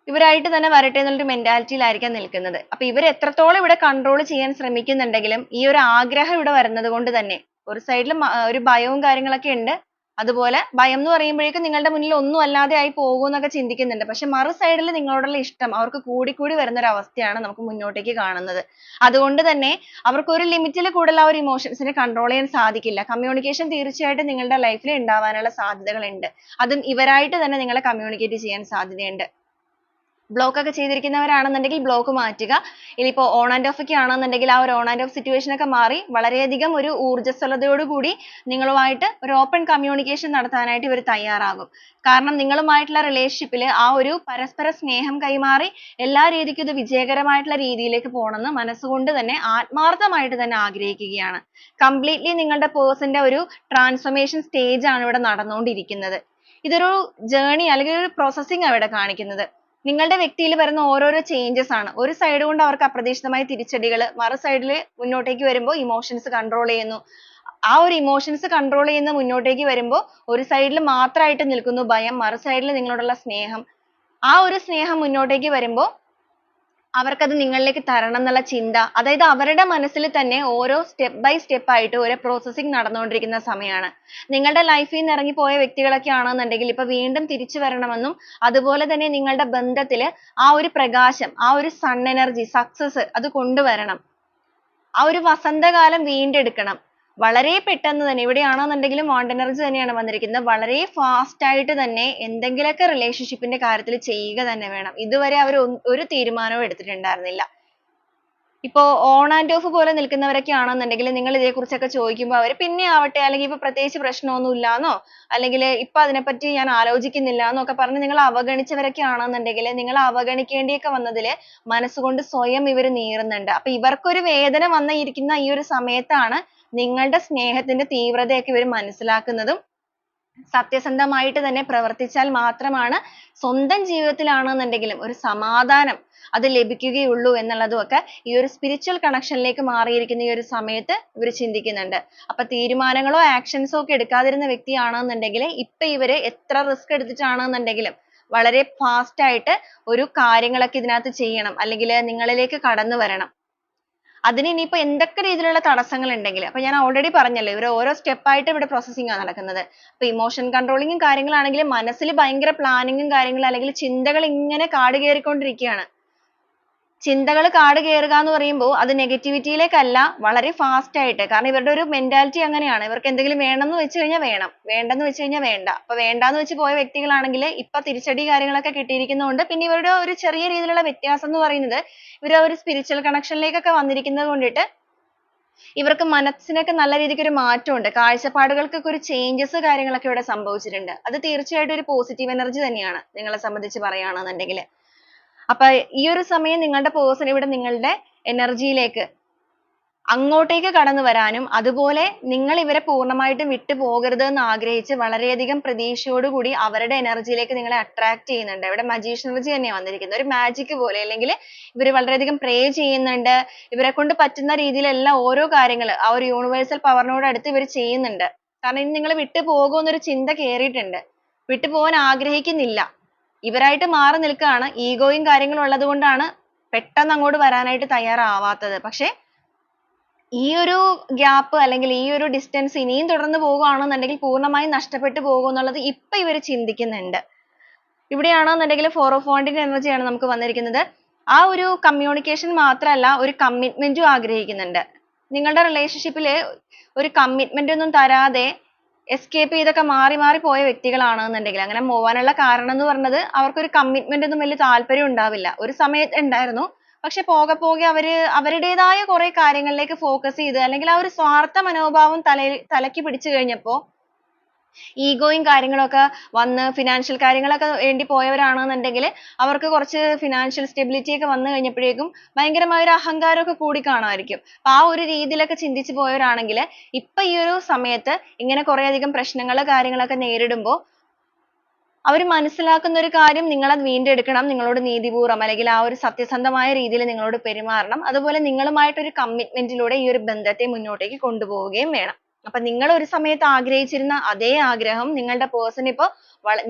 ഇവരായിട്ട് തന്നെ വരട്ടെ എന്നുള്ളൊരു മെന്റാലിറ്റിയിലായിരിക്കാം നിൽക്കുന്നത്. അപ്പൊ ഇവർ എത്രത്തോളം ഇവിടെ കൺട്രോൾ ചെയ്യാൻ ശ്രമിക്കുന്നുണ്ടെങ്കിലും ഈ ഒരു ആഗ്രഹം ഇവിടെ വരുന്നത് കൊണ്ട് തന്നെ ഒരു സൈഡിൽ ഒരു ഭയവും കാര്യങ്ങളൊക്കെ ഉണ്ട്. അതുപോലെ ഭയം എന്ന് പറയുമ്പോഴേക്കും നിങ്ങളുടെ മുന്നിൽ ഒന്നും അല്ലാതെ ആയി പോകുമെന്നൊക്കെ ചിന്തിക്കുന്നുണ്ട്. പക്ഷെ മറു സൈഡിൽ നിങ്ങളോടുള്ള ഇഷ്ടം അവർക്ക് കൂടിക്കൂടി വരുന്ന ഒരു അവസ്ഥയാണ് നമുക്ക് മുന്നോട്ടേക്ക് കാണുന്നത്. അതുകൊണ്ട് തന്നെ അവർക്ക് ഒരു ലിമിറ്റിൽ കൂടുതൽ ആ ഒരു ഇമോഷൻസിനെ കൺട്രോൾ ചെയ്യാൻ സാധിക്കില്ല. കമ്മ്യൂണിക്കേഷൻ തീർച്ചയായിട്ടും നിങ്ങളുടെ ലൈഫിൽ ഉണ്ടാവാനുള്ള സാധ്യതകളുണ്ട്. അതും ഇവരായിട്ട് തന്നെ നിങ്ങളെ കമ്മ്യൂണിക്കേറ്റ് ചെയ്യാൻ സാധ്യതയുണ്ട്. ബ്ലോക്ക് ഒക്കെ ചെയ്തിരിക്കുന്നവരാണെന്നുണ്ടെങ്കിൽ ബ്ലോക്ക് മാറ്റുക. ഇനിയിപ്പോൾ ഓൺ ആൻഡ് ഓഫ് ഒക്കെ ആണെന്നുണ്ടെങ്കിൽ ആ ഒരു ഓൺ ആൻഡ് ഓഫ് സിറ്റുവേഷൻ ഒക്കെ മാറി വളരെയധികം ഒരു ഊർജ്ജസ്വലതയോടുകൂടി നിങ്ങളുമായിട്ട് ഒരു ഓപ്പൺ കമ്മ്യൂണിക്കേഷൻ നടത്താനായിട്ട് ഇവർ തയ്യാറാകും. കാരണം നിങ്ങളുമായിട്ടുള്ള റിലേഷൻഷിപ്പിൽ ആ ഒരു പരസ്പര സ്നേഹം കൈമാറി എല്ലാ രീതിക്കും ഇത് വിജയകരമായിട്ടുള്ള രീതിയിലേക്ക് പോകണമെന്ന് മനസ്സുകൊണ്ട് തന്നെ ആത്മാർത്ഥമായിട്ട് തന്നെ ആഗ്രഹിക്കുകയാണ്. കംപ്ലീറ്റ്ലി നിങ്ങളുടെ പേഴ്സന്റെ ഒരു ട്രാൻസ്ഫോർമേഷൻ സ്റ്റേജ് ആണ് ഇവിടെ നടന്നുകൊണ്ടിരിക്കുന്നത്. ഇതൊരു ജേർണി അല്ലെങ്കിൽ ഒരു പ്രോസസ്സിംഗ് ആണ് ഇവിടെ കാണിക്കുന്നത്. നിങ്ങളുടെ വ്യക്തിയിൽ വരുന്ന ഓരോരോ ചേഞ്ചസ് ആണ്. ഒരു സൈഡ് കൊണ്ട് അവർക്ക് അപ്രതീക്ഷിതമായ തിരിച്ചടികൾ, മറു സൈഡിൽ മുന്നോട്ടേക്ക് വരുമ്പോൾ ഇമോഷൻസ് കൺട്രോൾ ചെയ്യുന്നു. ആ ഒരു ഇമോഷൻസ് കൺട്രോൾ ചെയ്യുന്ന മുന്നോട്ടേക്ക് വരുമ്പോൾ ഒരു സൈഡിൽ മാത്രമായിട്ട് നിൽക്കുന്നു ഭയം, മറു സൈഡിൽ നിങ്ങളോടുള്ള സ്നേഹം. ആ ഒരു സ്നേഹം മുന്നോട്ടേക്ക് വരുമ്പോൾ അവർക്കത് നിങ്ങളിലേക്ക് തരണം എന്നുള്ള ചിന്ത, അതായത് അവരുടെ മനസ്സിൽ തന്നെ ഓരോ സ്റ്റെപ്പ് ബൈ സ്റ്റെപ്പ് ആയിട്ട് ഓരോ പ്രോസസ്സിംഗ് നടന്നുകൊണ്ടിരിക്കുന്ന സമയമാണ്. നിങ്ങളുടെ ലൈഫിൽ നിന്ന് ഇറങ്ങിപ്പോയ വ്യക്തികളൊക്കെ ആണെന്നുണ്ടെങ്കിൽ ഇപ്പൊ വീണ്ടും തിരിച്ചു വരണമെന്നും അതുപോലെ തന്നെ നിങ്ങളുടെ ബന്ധത്തിൽ ആ ഒരു പ്രകാശം, ആ ഒരു സൺ എനർജി, സക്സസ് അത് കൊണ്ടുവരണം. ആ ഒരു വസന്തകാലം വീണ്ടെടുക്കണം. വളരെ പെട്ടെന്ന് തന്നെ ഇവിടെയാണെന്നുണ്ടെങ്കിലും വാണ്ട് എനർജി തന്നെയാണ് വന്നിരിക്കുന്നത്. വളരെ ഫാസ്റ്റ് ആയിട്ട് തന്നെ എന്തെങ്കിലുമൊക്കെ റിലേഷൻഷിപ്പിന്റെ കാര്യത്തിൽ ചെയ്യുക തന്നെ വേണം. ഇതുവരെ അവർ ഒരു തീരുമാനവും എടുത്തിട്ടുണ്ടായിരുന്നില്ല. ഇപ്പോ ഓൺ ആൻഡ് ഓഫ് പോലെ നിൽക്കുന്നവരൊക്കെ ആണെന്നുണ്ടെങ്കിൽ നിങ്ങൾ ഇതേക്കുറിച്ചൊക്കെ ചോദിക്കുമ്പോൾ അവർ പിന്നെ ആവട്ടെ, അല്ലെങ്കിൽ ഇപ്പൊ പ്രത്യേകിച്ച് പ്രശ്നമൊന്നും ഇല്ലാന്നോ, അല്ലെങ്കിൽ ഇപ്പൊ അതിനെപ്പറ്റി ഞാൻ ആലോചിക്കുന്നില്ല എന്നൊക്കെ പറഞ്ഞ് നിങ്ങൾ അവഗണിച്ചവരൊക്കെ ആണെന്നുണ്ടെങ്കിൽ നിങ്ങൾ അവഗണിക്കേണ്ടിയൊക്കെ വന്നതിൽ മനസ്സുകൊണ്ട് സ്വയം ഇവർ നീറുന്നുണ്ട്. അപ്പൊ ഇവർക്കൊരു വേദന വന്നിരിക്കുന്ന ഈ ഒരു സമയത്താണ് നിങ്ങളുടെ സ്നേഹത്തിന്റെ തീവ്രതയൊക്കെ ഇവർ മനസ്സിലാക്കുന്നതും സത്യസന്ധമായിട്ട് തന്നെ പ്രവർത്തിച്ചാൽ മാത്രമാണ് സ്വന്തം ജീവിതത്തിലാണെന്നുണ്ടെങ്കിലും ഒരു സമാധാനം അത് ലഭിക്കുകയുള്ളൂ എന്നുള്ളതും ഒക്കെ ഈ ഒരു സ്പിരിച്വൽ കണക്ഷനിലേക്ക് മാറിയിരിക്കുന്ന ഈ ഒരു സമയത്ത് ഇവർ ചിന്തിക്കുന്നുണ്ട്. അപ്പൊ തീരുമാനങ്ങളോ ആക്ഷൻസോ ഒക്കെ എടുക്കാതിരുന്ന വ്യക്തിയാണെന്നുണ്ടെങ്കിൽ ഇപ്പൊ ഇവര് എത്ര റിസ്ക് എടുത്തിട്ടാണെന്നുണ്ടെങ്കിലും വളരെ ഫാസ്റ്റ് ആയിട്ട് ഒരു കാര്യങ്ങളൊക്കെ ഇതിനകത്ത് ചെയ്യണം, അല്ലെങ്കിൽ നിങ്ങളിലേക്ക് കടന്നു വരണം. അതിന് ഇനിയിപ്പോ എന്തൊക്കെ രീതിയിലുള്ള തടസ്സങ്ങൾ ഉണ്ടെങ്കിലും, അപ്പൊ ഞാൻ already പറഞ്ഞല്ലോ ഇവർ ഓരോ step ആയിട്ട് ഇവിടെ processing ആ നടക്കുന്നത്. അപ്പൊ emotion controlling ഉം കാര്യങ്ങളാണെങ്കിലും മനസ്സിൽ ഭയങ്കര planning ഉം കാര്യങ്ങളും, അല്ലെങ്കിൽ ചിന്തകൾ ഇങ്ങനെ കാട് കയറിക്കൊണ്ടിരിക്കുകയാണ്. ചിന്തകൾ കാട് കയറുക എന്ന് പറയുമ്പോൾ അത് negativity യിലേക്കല്ല, വളരെ fast ആയിട്ട്. കാരണം ഇവരുടെ ഒരു mentality അങ്ങനെയാണ്. ഇവർക്ക് എന്തെങ്കിലും വേണമെന്ന് വെച്ച് കഴിഞ്ഞാൽ വേണം, വേണ്ടെന്ന് വെച്ച് കഴിഞ്ഞാൽ വേണ്ട. അപ്പൊ വേണ്ടാന്ന് വെച്ച് പോയ വ്യക്തികളാണെങ്കിൽ ഇപ്പൊ തിരിച്ചടി കാര്യങ്ങളൊക്കെ കിട്ടിയിരിക്കുന്നതുകൊണ്ട് പിന്നെ ഇവരുടെ ഒരു ചെറിയ രീതിയിലുള്ള വ്യത്യാസം എന്ന് പറയുന്നത് ഇവർ ഒരു spiritual connection ലേക്കൊക്കെ വന്നിരിക്കുന്നത് കൊണ്ടിട്ട് ഇവർക്ക് മനസ്സിനൊക്കെ നല്ല രീതിക്ക് ഒരു മാറ്റമുണ്ട്. കാഴ്ചപ്പാടുകൾക്കൊക്കെ ഒരു changes കാര്യങ്ങളൊക്കെ ഇവിടെ സംഭവിച്ചിട്ടുണ്ട്. അത് തീർച്ചയായിട്ടും ഒരു positive energy തന്നെയാണ് നിങ്ങളെ സംബന്ധിച്ച് പറയുകയാണെന്നുണ്ടെങ്കിൽ. അപ്പൊ ഈ ഒരു സമയം നിങ്ങളുടെ person ഇവിടെ നിങ്ങളുടെ എനർജിയിലേക്ക് അങ്ങോട്ടേക്ക് കടന്നു വരാനും, അതുപോലെ നിങ്ങൾ ഇവരെ പൂർണ്ണമായിട്ടും വിട്ടു പോകരുത് എന്ന് ആഗ്രഹിച്ച് വളരെയധികം പ്രതീക്ഷയോടുകൂടി അവരുടെ എനർജിയിലേക്ക് നിങ്ങളെ attract ചെയ്യുന്നുണ്ട്. ഇവിടെ magician energy തന്നെയാണ് വന്നിരിക്കുന്നത്. ഒരു magic പോലെ, അല്ലെങ്കിൽ ഇവർ വളരെയധികം pray ചെയ്യുന്നുണ്ട്. ഇവരെ കൊണ്ട് പറ്റുന്ന രീതിയിലെല്ലാം ഓരോ കാര്യങ്ങൾ ആ ഒരു universal power നോട് അടുത്ത് ഇവർ ചെയ്യുന്നുണ്ട്. കാരണം ഇനി നിങ്ങൾ വിട്ടു പോകുമെന്നൊരു ചിന്ത കേറിയിട്ടുണ്ട്. വിട്ടു പോകാൻ ആഗ്രഹിക്കുന്നില്ല. ഇവരായിട്ട് മാറി നിൽക്കുകയാണ്. ഈഗോയും കാര്യങ്ങളും ഉള്ളത് കൊണ്ടാണ് പെട്ടെന്ന് അങ്ങോട്ട് വരാനായിട്ട് തയ്യാറാവാത്തത്. പക്ഷേ ഈ ഒരു ഗ്യാപ്പ് അല്ലെങ്കിൽ ഈ ഒരു ഡിസ്റ്റൻസ് ഇനിയും തുടർന്ന് പോവുകയാണെന്നുണ്ടെങ്കിൽ പൂർണ്ണമായും നഷ്ടപ്പെട്ടു പോകും എന്നുള്ളത് ഇപ്പൊ ഇവർ ചിന്തിക്കുന്നുണ്ട്. ഇവിടെയാണെന്നുണ്ടെങ്കിൽ ഫോർ ഓഫ് വാണ്ടിന്റെ എനർജിയാണ് നമുക്ക് വന്നിരിക്കുന്നത്. ആ ഒരു കമ്മ്യൂണിക്കേഷൻ മാത്രമല്ല, ഒരു കമ്മിറ്റ്മെന്റും ആഗ്രഹിക്കുന്നുണ്ട്. നിങ്ങളുടെ റിലേഷൻഷിപ്പിൽ ഒരു കമ്മിറ്റ്മെന്റ് ഒന്നും തരാതെ എസ്കേപ്പ് ചെയ്തൊക്കെ മാറി മാറി പോയ വ്യക്തികളാണെന്നുണ്ടെങ്കിൽ അങ്ങനെ പോവാനുള്ള കാരണം എന്ന് പറഞ്ഞത് അവർക്കൊരു കമ്മിറ്റ്മെന്റ് ഒന്നും വലിയ താല്പര്യം ഉണ്ടാവില്ല. ഒരു സമയത്ത് ഉണ്ടായിരുന്നു, പക്ഷെ പോകെ പോകെ അവര് അവരുടേതായ കുറെ കാര്യങ്ങളിലേക്ക് focus ചെയ്ത്, അല്ലെങ്കിൽ ആ ഒരു സ്വാർത്ഥ മനോഭാവം തലയ്ക്ക് പിടിച്ചു കഴിഞ്ഞപ്പോൾ ഈഗോയും കാര്യങ്ങളൊക്കെ വന്ന് ഫിനാൻഷ്യൽ കാര്യങ്ങളൊക്കെ വേണ്ടി പോയവരാണെന്നുണ്ടെങ്കിൽ അവർക്ക് കുറച്ച് ഫിനാൻഷ്യൽ സ്റ്റെബിലിറ്റി ഒക്കെ വന്നു കഴിഞ്ഞപ്പോഴേക്കും ഭയങ്കരമായ ഒരു അഹങ്കാരമൊക്കെ കൂടി കാണുമായിരിക്കും. അപ്പൊ ആ ഒരു രീതിയിലൊക്കെ ചിന്തിച്ചു പോയവരാണെങ്കിൽ ഇപ്പൊ ഈ ഒരു സമയത്ത് ഇങ്ങനെ കുറെ അധികം പ്രശ്നങ്ങൾ കാര്യങ്ങളൊക്കെ നേരിടുമ്പോൾ അവർ മനസ്സിലാക്കുന്ന ഒരു കാര്യം, നിങ്ങൾ അത് വീണ്ടെടുക്കണം, നിങ്ങളോട് നീതിപൂർവ്വം അല്ലെങ്കിൽ ആ ഒരു സത്യസന്ധമായ രീതിയിൽ നിങ്ങളോട് പെരുമാറണം, അതുപോലെ നിങ്ങളുമായിട്ട് ഒരു കമ്മിറ്റ്മെന്റിലൂടെ ഈ ഒരു ബന്ധത്തെ മുന്നോട്ടേക്ക് കൊണ്ടുപോവുകയും വേണം. അപ്പൊ നിങ്ങൾ ഒരു സമയത്ത് ആഗ്രഹിച്ചിരുന്ന അതേ ആഗ്രഹം നിങ്ങളുടെ പേഴ്സൺ ഇപ്പൊ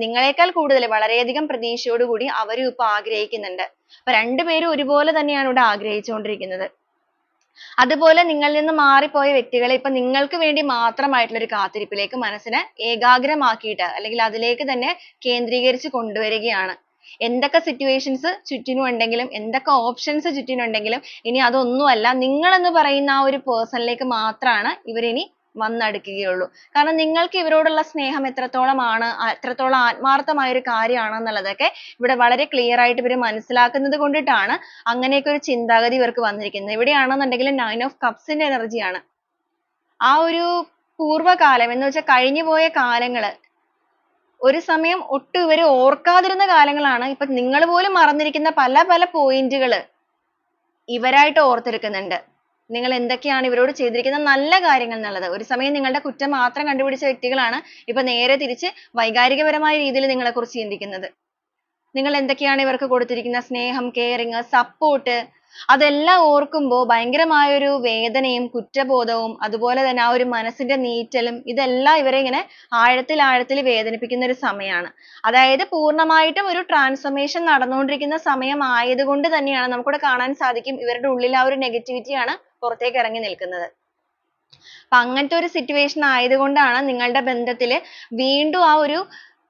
നിങ്ങളെക്കാൾ കൂടുതൽ വളരെയധികം പ്രതീക്ഷയോടുകൂടി അവരും ഇപ്പൊ ആഗ്രഹിക്കുന്നുണ്ട്. അപ്പൊ രണ്ടുപേരും ഒരുപോലെ തന്നെയാണ് ഇവിടെ ആഗ്രഹിച്ചുകൊണ്ടിരിക്കുന്നത്. അതുപോലെ നിങ്ങളിൽ നിന്ന് മാറിപ്പോയ വ്യക്തികളെ ഇപ്പൊ നിങ്ങൾക്ക് വേണ്ടി മാത്രമായിട്ടുള്ള ഒരു കാത്തിരിപ്പിലേക്ക് മനസ്സിനെ ഏകാഗ്രമാക്കിയിട്ട്, അല്ലെങ്കിൽ അതിലേക്ക് തന്നെ കേന്ദ്രീകരിച്ച് കൊണ്ടുവരികയാണ്. എന്തൊക്കെ situations ചുറ്റിനും ഉണ്ടെങ്കിലും, എന്തൊക്കെ options ചുറ്റിനും ഉണ്ടെങ്കിലും, ഇനി അതൊന്നുമല്ല, നിങ്ങൾ എന്ന് പറയുന്ന ആ ഒരു person ലേക്ക് മാത്രമാണ് ഇവരിനി വന്നടുക്കുകയുള്ളൂ. കാരണം നിങ്ങൾക്ക് ഇവരോടുള്ള സ്നേഹം എത്രത്തോളമാണ്, എത്രത്തോളം ആത്മാർത്ഥമായ ഒരു കാര്യമാണെന്നുള്ളതൊക്കെ ഇവിടെ വളരെ clear ആയിട്ട് ഇവർ മനസ്സിലാക്കുന്നത് കൊണ്ടിട്ടാണ് അങ്ങനെയൊക്കെ ഒരു ചിന്താഗതി ഇവർക്ക് വന്നിരിക്കുന്നത്. ഇവിടെയാണെന്നുണ്ടെങ്കിൽ nine of cups ന്റെ energy ആണ്. ആ ഒരു പൂർവ്വകാലം എന്ന് വെച്ചാൽ കഴിഞ്ഞുപോയ കാലങ്ങള്, ഒരു സമയം ഒട്ടും ഇവർ ഓർക്കാതിരുന്ന കാലങ്ങളാണ്. ഇപ്പൊ നിങ്ങൾ പോലും മറന്നിരിക്കുന്ന പല പല പോയിന്റുകൾ ഇവരായിട്ട് ഓർത്തെടുക്കുന്നുണ്ട്. നിങ്ങൾ എന്തൊക്കെയാണ് ഇവരോട് ചെയ്തിരിക്കുന്ന നല്ല കാര്യങ്ങൾ എന്നുള്ളത്. ഒരു സമയം നിങ്ങളുടെ കുറ്റം മാത്രം കണ്ടുപിടിച്ച വ്യക്തികളാണ് ഇപ്പൊ നേരെ തിരിച്ച് വൈകാരികപരമായ രീതിയിൽ നിങ്ങളെക്കുറിച്ച് ചിന്തിക്കുന്നത്. നിങ്ങൾ എന്തൊക്കെയാണ് ഇവർക്ക് കൊടുത്തിരിക്കുന്ന സ്നേഹം, കെയറിങ്, സപ്പോർട്ട്, അതെല്ലാം ഓർക്കുമ്പോൾ ഭയങ്കരമായ ഒരു വേദനയും കുറ്റബോധവും, അതുപോലെ തന്നെ ആ ഒരു മനസ്സിന്റെ നീറ്റലും, ഇതെല്ലാം ഇവരെ ഇങ്ങനെ ആഴത്തിൽ ആഴത്തിൽ വേദനിപ്പിക്കുന്ന ഒരു സമയമാണ്. അതായത് പൂർണ്ണമായിട്ടും ഒരു ട്രാൻസ്ഫോർമേഷൻ നടന്നുകൊണ്ടിരിക്കുന്ന സമയം ആയതുകൊണ്ട് തന്നെയാണ് നമുക്കിവിടെ കാണാൻ സാധിക്കും ഇവരുടെ ഉള്ളിൽ ആ ഒരു നെഗറ്റിവിറ്റി ആണ് പുറത്തേക്ക് ഇറങ്ങി നിൽക്കുന്നത്. അപ്പൊ അങ്ങനത്തെ ഒരു സിറ്റുവേഷൻ ആയതുകൊണ്ടാണ് നിങ്ങളുടെ ബന്ധത്തിൽ വീണ്ടും ആ ഒരു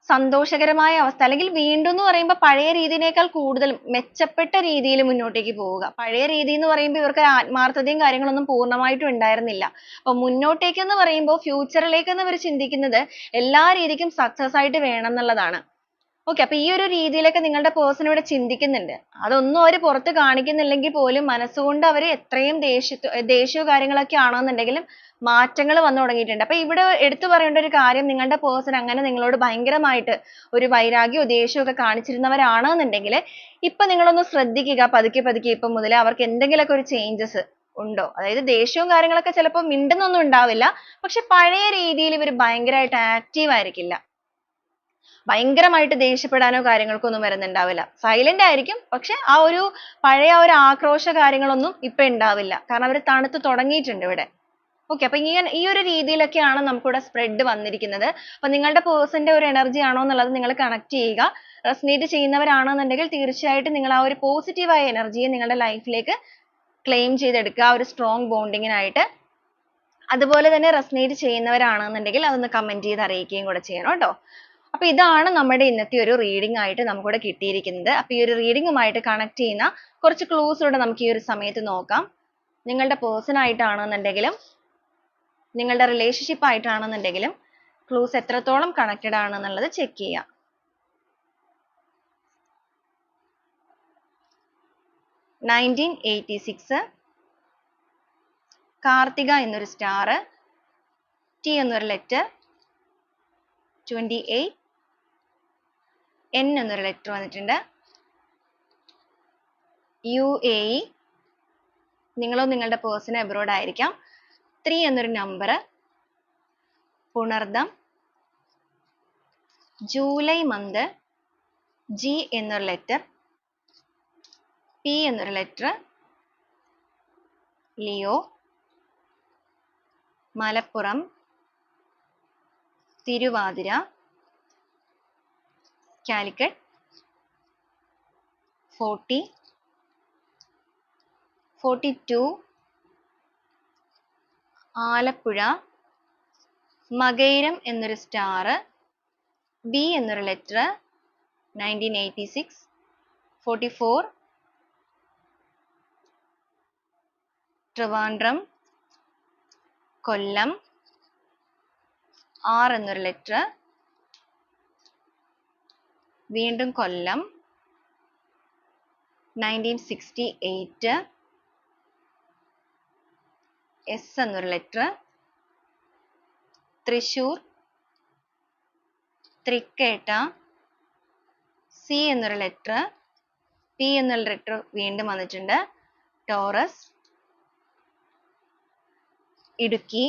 സന്തോഷകരമായ അവസ്ഥ, അല്ലെങ്കിൽ വീണ്ടും എന്ന് പറയുമ്പോൾ പഴയ രീതിയിനേക്കാൾ കൂടുതൽ മെച്ചപ്പെട്ട രീതിയിൽ മുന്നോട്ടേക്ക് പോവുക. പഴയ രീതി എന്ന് പറയുമ്പോൾ ഇവർക്ക് ആത്മാർത്ഥതയും കാര്യങ്ങളൊന്നും പൂർണ്ണമായിട്ടും ഉണ്ടായിരുന്നില്ല. അപ്പൊ മുന്നോട്ടേക്ക് എന്ന് പറയുമ്പോൾ ഫ്യൂച്ചറിലേക്ക് ഇവർ ചിന്തിക്കുന്നത് എല്ലാ രീതിക്കും സക്സസ് ആയിട്ട് വേണം എന്നുള്ളതാണ്. ഓക്കെ, അപ്പൊ ഈ ഒരു രീതിയിലൊക്കെ നിങ്ങളുടെ പേഴ്സൺ ഇവിടെ ചിന്തിക്കുന്നുണ്ട്. അതൊന്നും അവർ പുറത്ത് കാണിക്കുന്നില്ലെങ്കിൽ പോലും മനസ്സുകൊണ്ട് അവർ എത്രയും ദേഷ്യവും കാര്യങ്ങളൊക്കെ ആണെന്നുണ്ടെങ്കിലും മാറ്റങ്ങൾ വന്നു തുടങ്ങിയിട്ടുണ്ട്. അപ്പൊ ഇവിടെ എടുത്തു പറയേണ്ട ഒരു കാര്യം, നിങ്ങളുടെ പേഴ്സൺ അങ്ങനെ നിങ്ങളോട് ഭയങ്കരമായിട്ട് ഒരു വൈരാഗ്യവും ദേഷ്യവും ഒക്കെ കാണിച്ചിരുന്നവരാണെന്നുണ്ടെങ്കിൽ ഇപ്പൊ നിങ്ങളൊന്ന് ശ്രദ്ധിക്കുക. പതുക്കെ പതുക്കെ ഇപ്പൊ മുതൽ അവർക്ക് എന്തെങ്കിലുമൊക്കെ ഒരു ചേഞ്ചസ് ഉണ്ടോ? അതായത് ദേഷ്യവും കാര്യങ്ങളൊക്കെ ചിലപ്പോൾ മിണ്ടുന്നൊന്നും ഉണ്ടാവില്ല, പക്ഷെ പഴയ രീതിയിൽ ഇവർ ഭയങ്കരമായിട്ട് ആക്റ്റീവ് ആയിരിക്കില്ല. ഭയങ്കരമായിട്ട് ദേഷ്യപ്പെടാനോ കാര്യങ്ങൾക്കോ ഒന്നും വരുന്നുണ്ടാവില്ല. സൈലന്റ് ആയിരിക്കും, പക്ഷെ ആ ഒരു പഴയ ഒരു ആക്രോശ കാര്യങ്ങളൊന്നും ഇപ്പൊ ഉണ്ടാവില്ല. കാരണം അവർ തണുത്ത് തുടങ്ങിയിട്ടുണ്ട് ഇവിടെ. ഓക്കെ, അപ്പൊ ഈ ഒരു രീതിയിലൊക്കെയാണ് നമുക്കിവിടെ സ്പ്രെഡ് വന്നിരിക്കുന്നത്. അപ്പൊ നിങ്ങളുടെ പേഴ്സന്റെ ഒരു എനർജി ആണോ എന്നുള്ളത് നിങ്ങൾ കണക്ട് ചെയ്യുക. റെസനേറ്റ് ചെയ്യുന്നവരാണെന്നുണ്ടെങ്കിൽ തീർച്ചയായിട്ടും നിങ്ങൾ ആ ഒരു പോസിറ്റീവായ എനർജിയെ നിങ്ങളുടെ ലൈഫിലേക്ക് ക്ലെയിം ചെയ്തെടുക്കുക, ഒരു സ്ട്രോങ് ബോണ്ടിങ്ങിനായിട്ട്. അതുപോലെ തന്നെ റെസനേറ്റ് ചെയ്യുന്നവരാണെന്നുണ്ടെങ്കിൽ അതൊന്ന് കമന്റ് ചെയ്ത് അറിയിക്കുകയും കൂടെ ചെയ്യണം കേട്ടോ. അപ്പൊ ഇതാണ് നമ്മുടെ ഇന്നത്തെ ഒരു റീഡിംഗ് ആയിട്ട് നമുക്കിവിടെ കിട്ടിയിരിക്കുന്നത്. അപ്പൊ ഈ ഒരു റീഡിംഗുമായിട്ട് കണക്ട് ചെയ്യുന്ന കുറച്ച് ക്ലൂസ് കൂടെ നമുക്ക് ഈ ഒരു സമയത്ത് നോക്കാം. നിങ്ങളുടെ പേഴ്സൺ ആയിട്ടാണെന്നുണ്ടെങ്കിലും നിങ്ങളുടെ റിലേഷൻഷിപ്പ് ആയിട്ടാണെന്നുണ്ടെങ്കിലും ക്ലൂസ് എത്രത്തോളം കണക്റ്റഡ് ആണെന്നുള്ളത് ചെക്ക് ചെയ്യാം. (1986) കാർത്തിക എന്നൊരു സ്റ്റാർ, ടി എന്നൊരു ലെറ്റർ, 28, എൻ എന്നൊരു ലെറ്റർ വന്നിട്ടുണ്ട്. UAE, നിങ്ങളോ നിങ്ങളുടെ പേഴ്സൺ അബ്രോഡ് ആയിരിക്കാം. 3 എന്നൊരു number, Punartham, July month, G എന്നൊരു ലെറ്റർ, പി എന്നൊരു ലെറ്റർ, ലിയോ, മലപ്പുറം, തിരുവാതിര, കാലിക്കറ്റ്, 40, 42, ആലപ്പുഴ, മകയിരം എന്നൊരു സ്റ്റാർ, ബി എന്നൊരു ലെറ്റർ, 1986, 44, ട്രിവാൻഡ്രം, കൊല്ലം, ആർ എന്നൊരു ലെറ്റർ, വീണ്ടും കൊല്ലം, 1968, എസ് എന്നൊരു ലെറ്റർ, തൃശൂർ, തൃക്കേട്ട, സി എന്നൊരു ലെറ്റർ, പി എന്നൊരു ലെറ്റർ വീണ്ടും വന്നിട്ടുണ്ട്, ടോറസ്, ഇടുക്കി,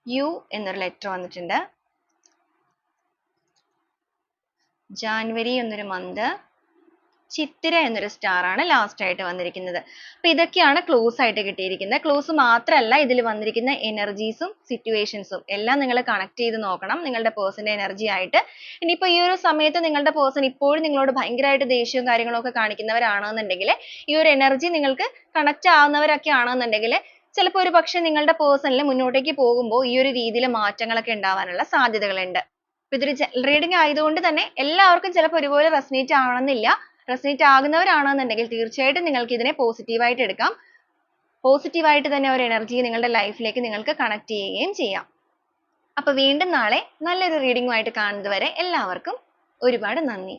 യു എന്നൊരു ലെറ്റർ വന്നിട്ടുണ്ട്, ജാനുവരി എന്നൊരു മന്ത്, ചിത്തിര എന്നൊരു സ്റ്റാർ ആണ് ലാസ്റ്റ് ആയിട്ട് വന്നിരിക്കുന്നത്. അപ്പൊ ഇതൊക്കെയാണ് ക്ലൂസ് ആയിട്ട് കിട്ടിയിരിക്കുന്നത്. ക്ലൂസ് മാത്രമല്ല, ഇതിൽ വന്നിരിക്കുന്ന എനർജീസും സിറ്റുവേഷൻസും എല്ലാം നിങ്ങൾ കണക്ട് ചെയ്ത് നോക്കണം നിങ്ങളുടെ പേഴ്സന്റെ എനർജി ആയിട്ട്. ഇനിയിപ്പോ ഈ ഒരു സമയത്ത് നിങ്ങളുടെ പേഴ്സൺ ഇപ്പോഴും നിങ്ങളോട് ഭയങ്കരമായിട്ട് ദേഷ്യവും കാര്യങ്ങളൊക്കെ കാണിക്കുന്നവരാണെന്നുണ്ടെങ്കിൽ, ഈ ഒരു എനർജി നിങ്ങൾക്ക് കണക്ട് ആവുന്നവരൊക്കെ ആണെന്നുണ്ടെങ്കിൽ ചിലപ്പോൾ ഒരു പക്ഷെ നിങ്ങളുടെ പേഴ്സണിൽ മുന്നോട്ടേക്ക് പോകുമ്പോൾ ഈ ഒരു രീതിയിൽ മാറ്റങ്ങളൊക്കെ ഉണ്ടാവാനുള്ള സാധ്യതകളുണ്ട്. ഇതൊരു ജനറൽ റീഡിംഗ് ആയതുകൊണ്ട് തന്നെ എല്ലാവർക്കും ചിലപ്പോൾ ഒരുപോലെ റെസനേറ്റ് ആവണമെന്നില്ല. റെസനേറ്റ് ആകുന്നവരാണെന്നുണ്ടെങ്കിൽ തീർച്ചയായിട്ടും നിങ്ങൾക്ക് ഇതിനെ പോസിറ്റീവായിട്ട് എടുക്കാം. പോസിറ്റീവായിട്ട് തന്നെ ഒരു എനർജി നിങ്ങളുടെ ലൈഫിലേക്ക് നിങ്ങൾക്ക് കണക്ട് ചെയ്യുകയും ചെയ്യാം. അപ്പൊ വീണ്ടും നാളെ നല്ലൊരു റീഡിംഗുമായിട്ട് കാണുന്നത് വരെ എല്ലാവർക്കും ഒരുപാട് നന്ദി.